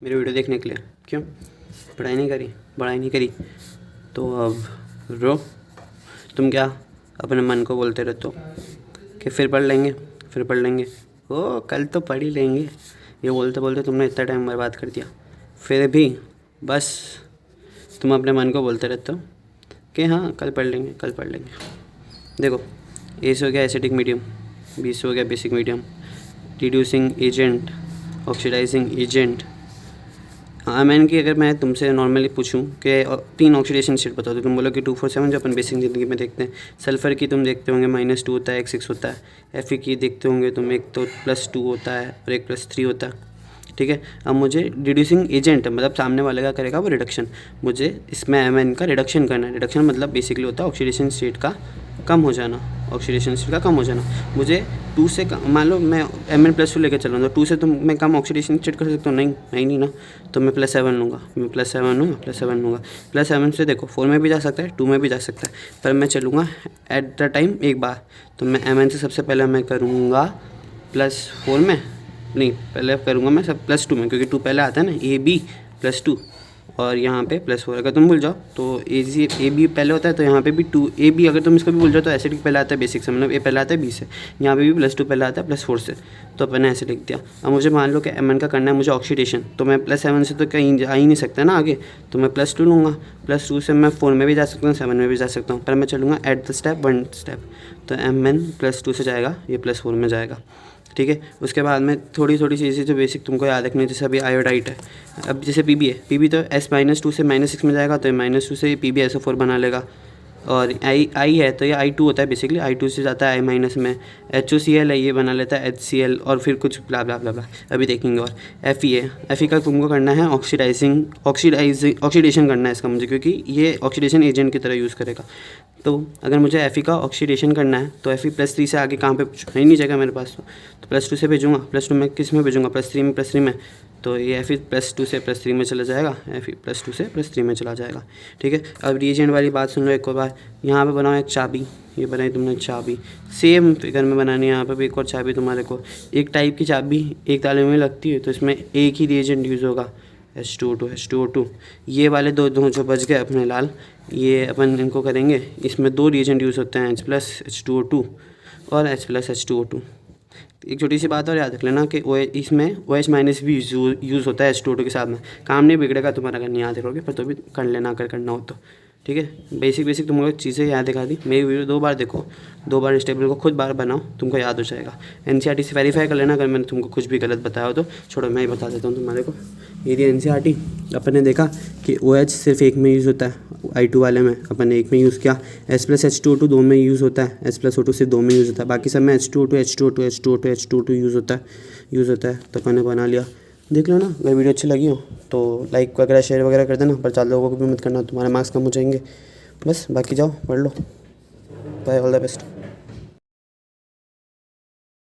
मेरी वीडियो देखने के लिए। क्यों? पढ़ाई नहीं करी तो अब रो। तुम क्या अपने मन को बोलते रहते हो कि फिर पढ़ लेंगे, ओ कल तो पढ़ ही लेंगे। ये बोलते बोलते तुमने इतना टाइम बर्बाद कर दिया। फिर भी बस तुम अपने मन को बोलते रहते हो कि हाँ कल पढ़ लेंगे। देखो, ए से हो गया एसिडिक मीडियम, बी से हो गया basic medium, reducing agent, oxidizing agent. मैन की अगर मैं तुमसे नॉर्मली पूछूं कि 3 ऑक्सीडेशन स्टेट बताओ तो तुम बोलो कि 247 जो अपन बेसिक ज़िंदगी में देखते हैं। सल्फ़र की तुम देखते होंगे -2 होता है, 1 6 होता है। Fe की देखते होंगे तुम, एक तो +2 होता है और एक +3 होता है। ठीक है, अब मुझे रिड्यूसिंग एजेंट मतलब सामने वाले का करेगा वो रिडक्शन, मुझे इसमें Mn का रिडक्शन करना है। रिडक्शन मतलब बेसिकली होता है ऑक्सीडेशन स्टेट का कम हो जाना, मुझे 2 से मान लो मैं Mn+2 लेकर चल रहा हूँ तो 2 से तो मैं कम ऑक्सीडेशन स्टेट कर सकता हूँ? नहीं ना। तो मैं +7 लूँगा, +7 से देखो 4 में भी जा सकता है, 2 में भी जा सकता है, पर मैं चलूँगा एट द टाइम एक बार। तो मैं Mn से सबसे पहले मैं करूँगा +4 में, नहीं पहले करूँगा मैं सब +2 में, क्योंकि 2 पहले आता है ना, AB +2 और यहाँ पे +4। अगर तुम भूल जाओ तो AB पहले होता है, तो यहाँ पे भी 2AB। अगर तुम इसको भी भूल जाओ तो एसिडिक पहले आता है बेसिक से, मतलब A पहले आता है B से, यहाँ पे भी +2 पहले आता है +4 से, तो अपन ने ऐसे लिख दिया। अब मुझे मान लो कि Mn का करना है मुझे ऑक्सीडेशन, तो मैं +7 से तो कहीं आ ही नहीं सकता ना आगे, तो मैं +2 लूँगा। +2 से मैं 4 में भी जा सकता हूँ, 7 में भी जा सकता हूँ, पर मैं चलूँगा एट द स्टेप 1 स्टेप। तो Mn +2 से जाएगा, ये +4 में जाएगा। ठीक है, उसके बाद में थोड़ी चीज़ें जो बेसिक तुमको याद रखनी है, जैसे अभी आयोडाइट है। अब जैसे Pb है, Pb तो S-2 से -6 में जाएगा, तो -2 से PbSO4 बना लेगा। और I है तो ये I2 होता है बेसिकली, I2 से जाता है I- में। HOCl है, ये बना लेता है HCl और फिर कुछ ब्ला ब्ला ब्ला ब्ला, अभी देखेंगे। और Fe का तुमको करना है ऑक्सीडेशन करना है इसका मुझे, क्योंकि ये ऑक्सीडेशन एजेंट की तरह यूज़ करेगा। तो अगर मुझे Fe का ऑक्सीडेशन करना है तो Fe +3 से आगे कहाँ पे है ही नहीं जगह मेरे पास, तो +2 से भेजूँगा। +2 में किस में भेजूँगा? +3 में, तो ये Fe +2 से +3 में चला जाएगा, Fe +2 से +3 में चला जाएगा। ठीक है, अब रिएजेंट वाली बात सुन लो एक और बार। यहाँ पे बनाओ एक चाबी, ये बनाई तुमने चाबी, सेम फिगर में बनानी है। यहाँ पे भी एक और चाबी तुम्हारे को, एक टाइप की चाबी एक ताले में लगती है, तो इसमें एक ही रिएजेंट यूज़ होगा, H2O2। ये वाले दो जो बच गए अपने लाल, ये अपन इनको करेंगे। इसमें 2 रिएजेंट यूज़ होते हैं, H+H2O2 और H+H2O2। एक छोटी सी बात और याद रख लेना कि इसमें OH- भी यूज़ होता है H2O2 के साथ में। काम नहीं बिगड़ेगा तुम्हारा अगर नहीं याद रखोगे, पर तो भी कर लेना अगर करना हो तो। ठीक है, बेसिक तुम लोग चीज़ें याद दिखा दी। मेरी वीडियो 2 बार देखो, 2 बार इस टेबल को खुद बार बनाओ, तुमको याद हो जाएगा। NCERT से वेरीफाई कर लेना अगर मैंने तुमको कुछ भी गलत बताया हो तो। छोड़ो, मैं ही बता देता हूँ तुम्हारे को। ये NCERT अपन ने देखा कि OH सिर्फ एक में यूज़ होता है, I2 वाले में अपन ने एक में यूज़ किया। S+H2O2 2 में यूज़ होता है, S+O2 सिर्फ 2 में यूज़ होता है, बाकी सब में H2O2 यूज़ होता है। तो अपन ने बना लिया। देख लो ना, अगर वीडियो अच्छी लगी हो तो लाइक वगैरह शेयर वगैरह कर देना, पर 4 लोगों को भी मत करना, तुम्हारे मार्क्स कम हो जाएंगे। बस बाकी जाओ पढ़ लो। Bye, all the best.